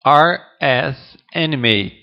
RS Animate.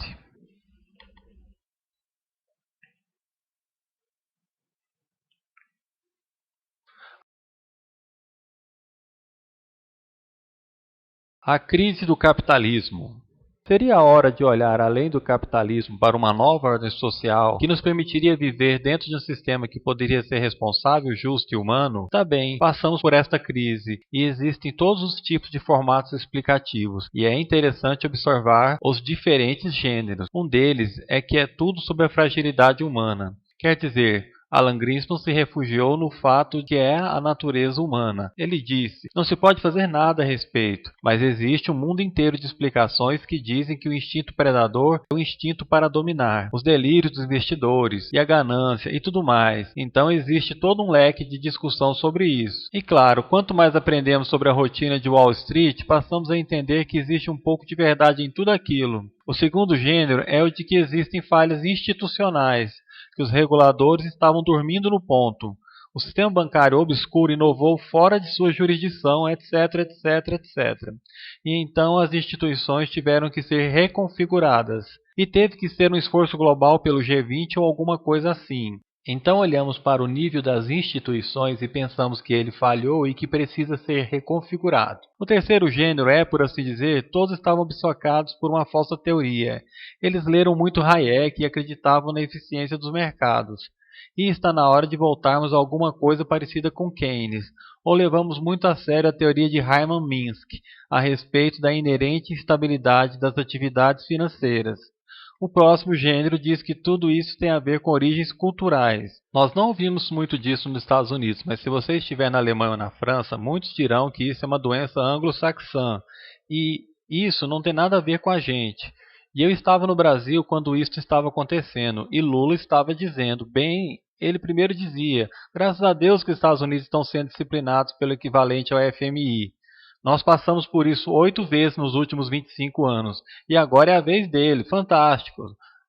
A crise do capitalismo. Seria a hora de olhar além do capitalismo para uma nova ordem social que nos permitiria viver dentro de um sistema que poderia ser responsável, justo e humano? Tá bem, passamos por esta crise e existem todos os tipos de formatos explicativos e é interessante observar os diferentes gêneros. Um deles é que é tudo sobre a fragilidade humana. Quer dizer, Alan Greenspan se refugiou no fato de que é a natureza humana. Ele disse, não se pode fazer nada a respeito, mas existe um mundo inteiro de explicações que dizem que o instinto predador é o instinto para dominar, os delírios dos investidores e a ganância e tudo mais. Então existe todo um leque de discussão sobre isso. E claro, quanto mais aprendemos sobre a rotina de Wall Street, passamos a entender que existe um pouco de verdade em tudo aquilo. O segundo gênero é o de que existem falhas institucionais, que os reguladores estavam dormindo no ponto. O sistema bancário obscuro inovou fora de sua jurisdição, etc, etc, etc. E então as instituições tiveram que ser reconfiguradas. E teve que ser um esforço global pelo G20 ou alguma coisa assim. Então olhamos para o nível das instituições e pensamos que ele falhou e que precisa ser reconfigurado. O terceiro gênero é, por assim dizer, todos estavam obcecados por uma falsa teoria. Eles leram muito Hayek e acreditavam na eficiência dos mercados. E está na hora de voltarmos a alguma coisa parecida com Keynes, ou levamos muito a sério a teoria de Hyman Minsky a respeito da inerente instabilidade das atividades financeiras. O próximo gênero diz que tudo isso tem a ver com origens culturais. Nós não ouvimos muito disso nos Estados Unidos, mas se você estiver na Alemanha ou na França, muitos dirão que isso é uma doença anglo-saxã. E isso não tem nada a ver com a gente. E eu estava no Brasil quando isso estava acontecendo, e Lula estava dizendo, bem, ele primeiro dizia, graças a Deus que os Estados Unidos estão sendo disciplinados pelo equivalente ao FMI. Nós passamos por isso 8 vezes nos últimos 25 anos, e agora é a vez dele, fantástico,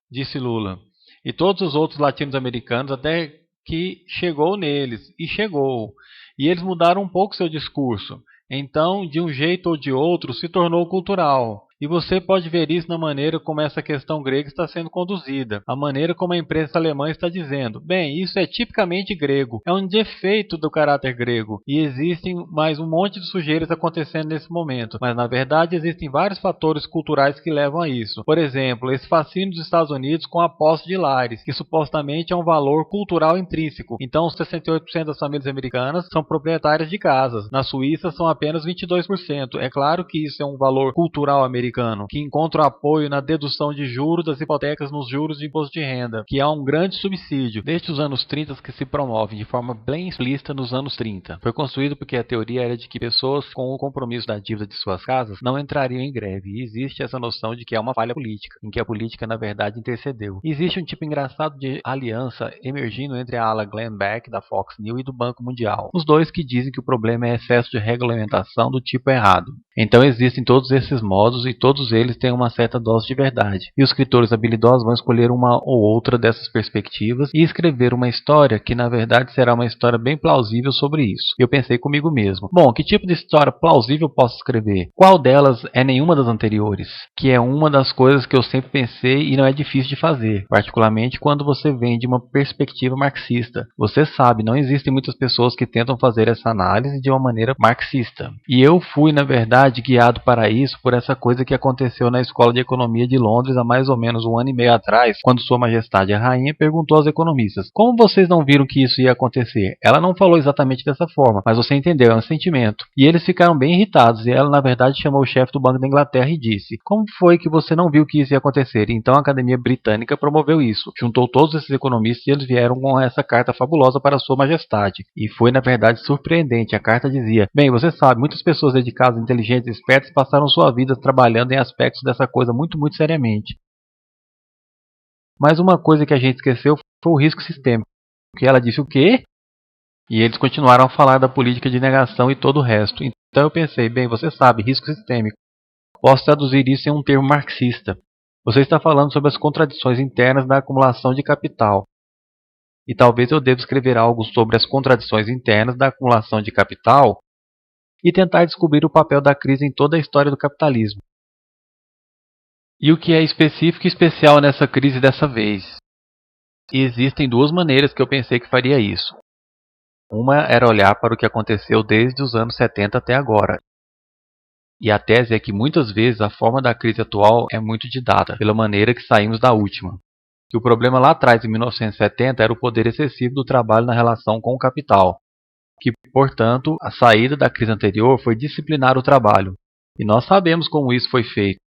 disse Lula. E todos os outros latino-americanos até que chegou neles, e chegou. E eles mudaram um pouco seu discurso. Então, de um jeito ou de outro, se tornou cultural. E você pode ver isso na maneira como essa questão grega está sendo conduzida, a maneira como a imprensa alemã está dizendo, bem, isso é tipicamente grego, é um defeito do caráter grego, e existem mais um monte de sujeiras acontecendo nesse momento, mas na verdade existem vários fatores culturais que levam a isso. Por exemplo, esse fascínio dos Estados Unidos com a posse de lares, que supostamente é um valor cultural intrínseco. Então, 68% das famílias americanas são proprietárias de casas, na Suíça são apenas 22%. É claro que isso é um valor cultural americano, que encontra apoio na dedução de juros das hipotecas nos juros de imposto de renda, que é um grande subsídio, desde os anos 30 que se promove de forma bem explícita nos anos 30. Foi construído porque a teoria era de que pessoas com o compromisso da dívida de suas casas não entrariam em greve, e existe essa noção de que é uma falha política, em que a política na verdade intercedeu. Existe um tipo engraçado de aliança emergindo entre a ala Glenn Beck da Fox News e do Banco Mundial, os dois que dizem que o problema é excesso de regulamentação do tipo errado. Então existem todos esses modos e todos eles têm uma certa dose de verdade. E os escritores habilidosos vão escolher uma ou outra dessas perspectivas e escrever uma história que na verdade será uma história bem plausível sobre isso. Eu pensei comigo mesmo, bom, que tipo de história plausível posso escrever? Qual delas é nenhuma das anteriores? Que é uma das coisas que eu sempre pensei e não é difícil de fazer, particularmente quando você vem de uma perspectiva marxista. Você sabe, não existem muitas pessoas que tentam fazer essa análise de uma maneira marxista. E eu fui, na verdade, guiado para isso por essa coisa que aconteceu na Escola de Economia de Londres há mais ou menos 1 ano e meio atrás, quando Sua Majestade a Rainha perguntou aos economistas, como vocês não viram que isso ia acontecer? Ela não falou exatamente dessa forma, mas você entendeu, é um sentimento. E eles ficaram bem irritados, e ela na verdade chamou o chefe do Banco da Inglaterra e disse, como foi que você não viu que isso ia acontecer? E então a Academia Britânica promoveu isso, juntou todos esses economistas e eles vieram com essa carta fabulosa para Sua Majestade. E foi na verdade surpreendente, a carta dizia, bem, você sabe, muitas pessoas dedicadas, inteligentes e espertas passaram sua vida trabalhando em aspectos dessa coisa muito seriamente. Mas uma coisa que a gente esqueceu foi o risco sistêmico. Que ela disse o quê? E eles continuaram a falar da política de negação e todo o resto. Então eu pensei, bem, você sabe, risco sistêmico. Posso traduzir isso em um termo marxista. Você está falando sobre as contradições internas da acumulação de capital. E talvez eu deva escrever algo sobre as contradições internas da acumulação de capital e tentar descobrir o papel da crise em toda a história do capitalismo. E o que é específico e especial nessa crise dessa vez? E existem duas maneiras que eu pensei que faria isso. Uma era olhar para o que aconteceu desde os anos 70 até agora. E a tese é que muitas vezes a forma da crise atual é muito dada pela maneira que saímos da última. Que o problema lá atrás, em 1970, era o poder excessivo do trabalho na relação com o capital. Que, portanto, a saída da crise anterior foi disciplinar o trabalho. E nós sabemos como isso foi feito.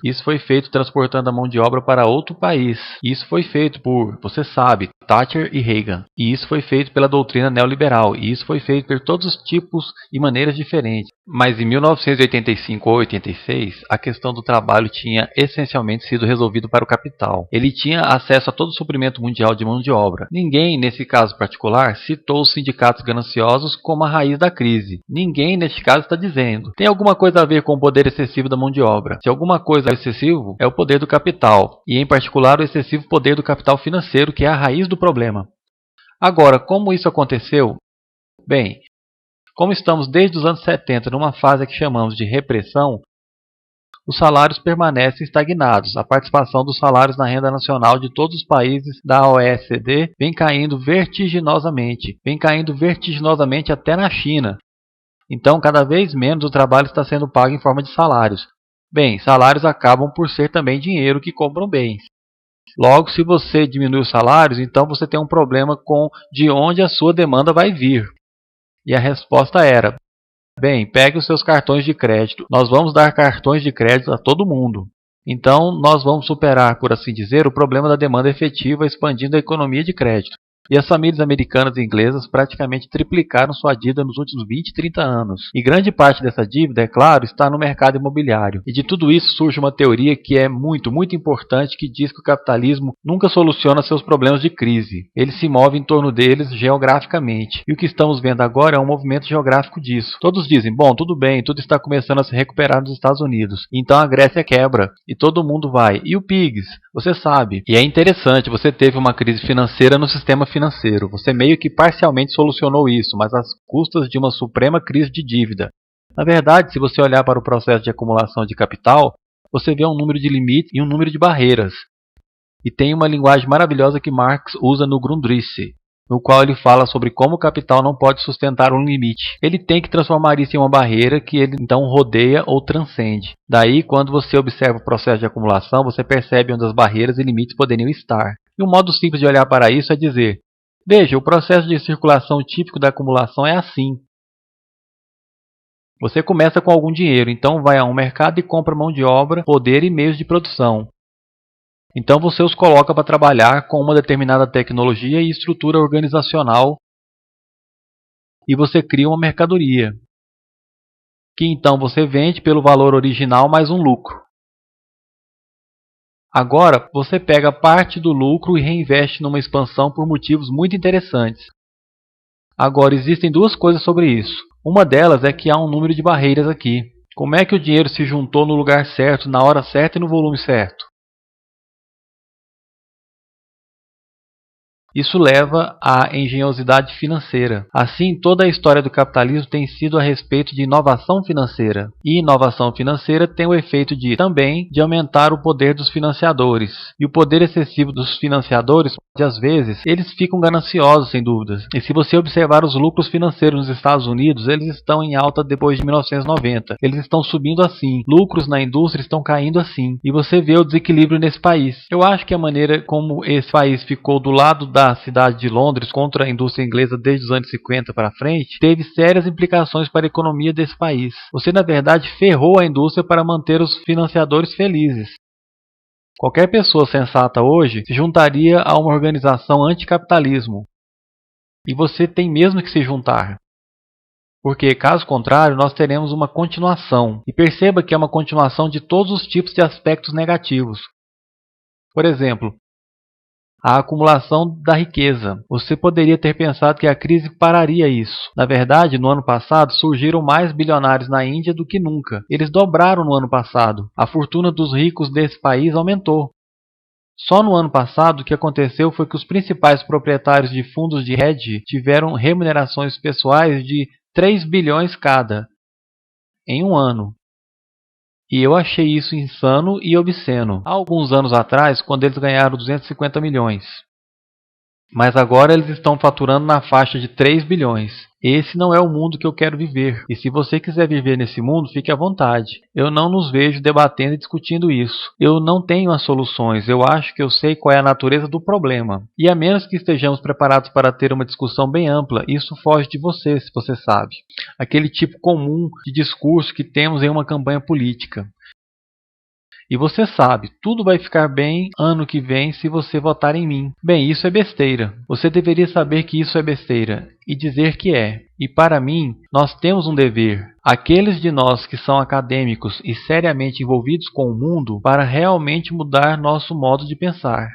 Isso foi feito transportando a mão de obra para outro país. Isso foi feito por, você sabe, Thatcher e Reagan. E isso foi feito pela doutrina neoliberal. E isso foi feito por todos os tipos e maneiras diferentes. Mas em 1985 ou 86, a questão do trabalho tinha essencialmente sido resolvida para o capital. Ele tinha acesso a todo o suprimento mundial de mão de obra. Ninguém, nesse caso particular, citou os sindicatos gananciosos como a raiz da crise. Ninguém, neste caso, está dizendo. Tem alguma coisa a ver com o poder excessivo da mão de obra. Se alguma coisa é excessivo, é o poder do capital. E, em particular, o excessivo poder do capital financeiro, que é a raiz do problema. Agora, como isso aconteceu? Bem, como estamos desde os anos 70 numa fase que chamamos de repressão, os salários permanecem estagnados. A participação dos salários na renda nacional de todos os países da OECD vem caindo vertiginosamente. Vem caindo vertiginosamente até na China. Então, cada vez menos o trabalho está sendo pago em forma de salários. Bem, salários acabam por ser também dinheiro que compram bens. Logo, se você diminui os salários, então você tem um problema com de onde a sua demanda vai vir. E a resposta era: bem, pegue os seus cartões de crédito. Nós vamos dar cartões de crédito a todo mundo. Então, nós vamos superar, por assim dizer, o problema da demanda efetiva expandindo a economia de crédito. E as famílias americanas e inglesas praticamente triplicaram sua dívida nos últimos 20, 30 anos. E grande parte dessa dívida, é claro, está no mercado imobiliário. E de tudo isso surge uma teoria que é muito importante, que diz que o capitalismo nunca soluciona seus problemas de crise. Ele se move em torno deles geograficamente. E o que estamos vendo agora é um movimento geográfico disso. Todos dizem, bom, tudo bem, tudo está começando a se recuperar nos Estados Unidos. Então a Grécia quebra e todo mundo vai. E o PIGS? Você sabe. E é interessante, você teve uma crise financeira no sistema financeiro. Você meio que parcialmente solucionou isso, mas às custas de uma suprema crise de dívida. Na verdade, se você olhar para o processo de acumulação de capital, você vê um número de limites e um número de barreiras. E tem uma linguagem maravilhosa que Marx usa no Grundrisse, no qual ele fala sobre como o capital não pode sustentar um limite. Ele tem que transformar isso em uma barreira que ele então rodeia ou transcende. Daí, quando você observa o processo de acumulação, você percebe onde as barreiras e limites poderiam estar. E um modo simples de olhar para isso é dizer: veja, o processo de circulação típico da acumulação é assim. Você começa com algum dinheiro, então vai a um mercado e compra mão de obra, poder e meios de produção. Então você os coloca para trabalhar com uma determinada tecnologia e estrutura organizacional e você cria uma mercadoria, que então você vende pelo valor original mais um lucro. Agora você pega parte do lucro e reinveste numa expansão por motivos muito interessantes. Agora existem duas coisas sobre isso. Uma delas é que há um número de barreiras aqui. Como é que o dinheiro se juntou no lugar certo, na hora certa e no volume certo? Isso leva à engenhosidade financeira. Assim, toda a história do capitalismo tem sido a respeito de inovação financeira. E inovação financeira tem o efeito também de aumentar o poder dos financiadores. E o poder excessivo dos financiadores, às vezes, eles ficam gananciosos, sem dúvidas. E se você observar os lucros financeiros nos Estados Unidos, eles estão em alta depois de 1990. Eles estão subindo assim. Lucros na indústria estão caindo assim. E você vê o desequilíbrio nesse país. Eu acho que a maneira como esse país ficou do lado da cidade de Londres contra a indústria inglesa desde os anos 50 para frente, teve sérias implicações para a economia desse país. Você, na verdade, ferrou a indústria para manter os financiadores felizes. Qualquer pessoa sensata hoje se juntaria a uma organização anticapitalismo. E você tem mesmo que se juntar. Porque, caso contrário, nós teremos uma continuação. E perceba que é uma continuação de todos os tipos de aspectos negativos. Por exemplo, a acumulação da riqueza. Você poderia ter pensado que a crise pararia isso. Na verdade, no ano passado, surgiram mais bilionários na Índia do que nunca. Eles dobraram no ano passado. A fortuna dos ricos desse país aumentou. Só no ano passado, o que aconteceu foi que os principais proprietários de fundos de hedge tiveram remunerações pessoais de 3 bilhões cada, em um ano. E eu achei isso insano e obsceno há alguns anos atrás, quando eles ganharam 250 milhões. Mas agora eles estão faturando na faixa de 3 bilhões. Esse não é o mundo que eu quero viver. E se você quiser viver nesse mundo, fique à vontade. Eu não nos vejo debatendo e discutindo isso. Eu não tenho as soluções. Eu acho que eu sei qual é a natureza do problema. E a menos que estejamos preparados para ter uma discussão bem ampla, isso foge de você, se você sabe. Aquele tipo comum de discurso que temos em uma campanha política. E você sabe, tudo vai ficar bem ano que vem se você votar em mim. Bem, isso é besteira. Você deveria saber que isso é besteira e dizer que é. E para mim, nós temos um dever. Aqueles de nós que são acadêmicos e seriamente envolvidos com o mundo para realmente mudar nosso modo de pensar.